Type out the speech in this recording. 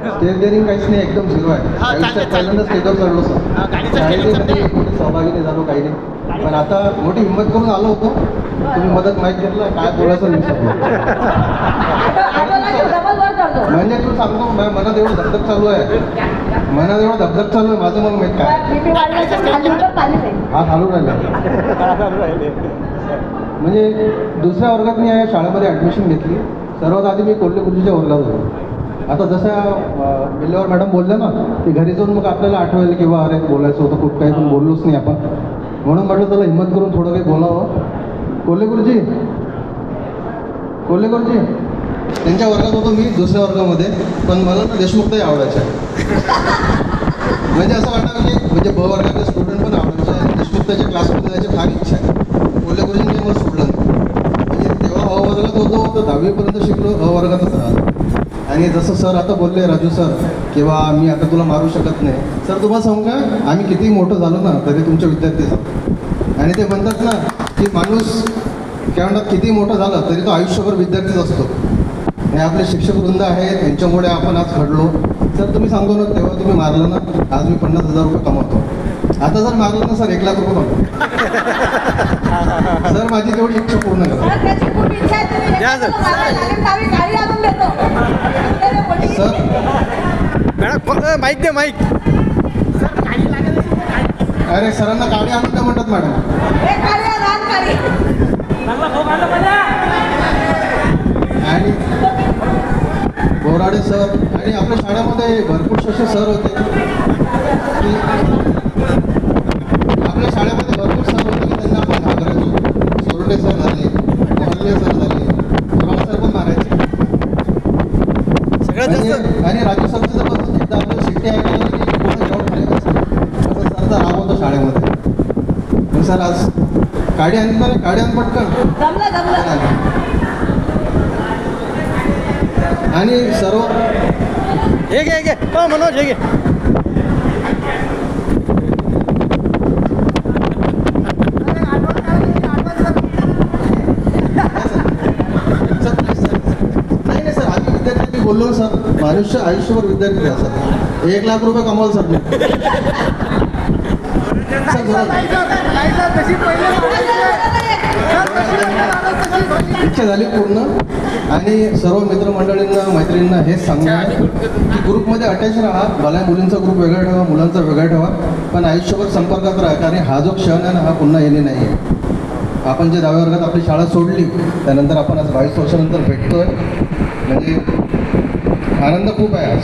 Stage daring काहीच नाही, एकदम झिरो आहे. आयुष्यात पहिल्यांदा स्टेजवर चढलो सर. शाळेमध्ये कुठे सहभागी नाही झालो, काही नाही. पण आता मोठी हिंमत करून आलो होतो. तुम्ही मदत माहीत घेतलं, काय बोलायचं विसरलो. म्हणजे तू सांगतो, मनात एवढं धगधग चालू आहे, मनात एवढं धगधग चालू आहे, माझं मग माहीत काय हा चालू राहिला. म्हणजे दुसऱ्या वर्गात मी या शाळेमध्ये ॲडमिशन घेतली. सर्वात आधी मी कोल्हे गुरुजीच्या वर्गात होतो. आता जसं बिल्लेवर मॅडम बोलल्या ना, की घरी जाऊन मग आपल्याला आठवेल की अरे बोलायचं होतं, खूप काही पण बोललोच नाही आपण. म्हणून म्हटलं त्याला हिंमत करून थोडं काही बोलावं. कोल्हे गुरुजी त्यांच्या वर्गात होतो मी, दुसऱ्या वर्गामध्ये. पण मला ना देशमुखताई आवडायच्या. म्हणजे असं वाटावं की म्हणजे ब वर्गाचे स्टुडंट पण आवडायचे आणि देशमुखताईच्या क्लासमध्ये जायची फार इच्छा आहे. कोल्हे गुरुजींनी मला सोडलं नाही. म्हणजे तेव्हा अ वर्गात होतो तर 10वीपर्यंत शिकलो अ वर्गातच राहिलो. आणि जसं सर आता बोलले, राजू सर, किंवा मी आता तुला मारू शकत नाही. सर तुम्हाला सांगू का, आम्ही किती मोठं झालो ना तरी तुमचे विद्यार्थी झालो. आणि ते म्हणतात ना की माणूस काय म्हणतात, किती मोठं झालं तरी तो आयुष्यभर विद्यार्थीच असतो. आणि आपले शिक्षक वृंद आहेत, त्यांच्यामुळे आपण आज घडलो. सर तुम्ही सांगतो ना, तेव्हा तुम्ही मारलं ना, आज मी 50,000 रुपये कमवतो. आता जर मारलं ना सर 1,00,000 रुपये कमवतो. सर माझी तेवढी इच्छा पूर्ण करा सर. माईक दे माईक. अरे सरांना गाडी आणून काय म्हणतात मॅडम. आणि बोराडे सर आणि आपल्या शाळेमध्ये भरपूर असे सर होते की आपल्या शाळेमध्ये भरपूर सर होते की त्यांना आपण घाबरायचो. सोरडे सर झाले, मोहल्ले सर झाले, सर पण मारायचे. आणि राजू सरचं जर बसून एकदा आपल्याला शिट्टी ऐकायला की कोणा जेवण खायचं असं सरचा राग होता शाळेमध्ये. सर आज गाडी आणतात, गाडी आण पटकन. आणि सर्व हे घे मनोज, हे घे. नाही सर, आम्ही विद्यार्थी बोललो सर, आयुष्यभर विद्यार्थी असतात. 1,00,000 रुपये कमाल सर मी. इच्छा झाली पूर्ण. आणि सर्व मित्रमंडळींना, मैत्रिणींना हेच सांगणार की ग्रुपमध्ये अटॅच राहा. भला मुलींचा ग्रुप वेगळा ठेवा, मुलांचा वेगळा ठेवा, पण आयुष्यभर संपर्कात राहा. कारण हा जो क्षण आहे ना, हा पुन्हा येणे नाही आहे. आपण जे 10व्या वर्गात आपली शाळा सोडली, त्यानंतर आपण आज 22 वर्षानंतर भेटतोय. म्हणजे आनंद खूप आहे आज.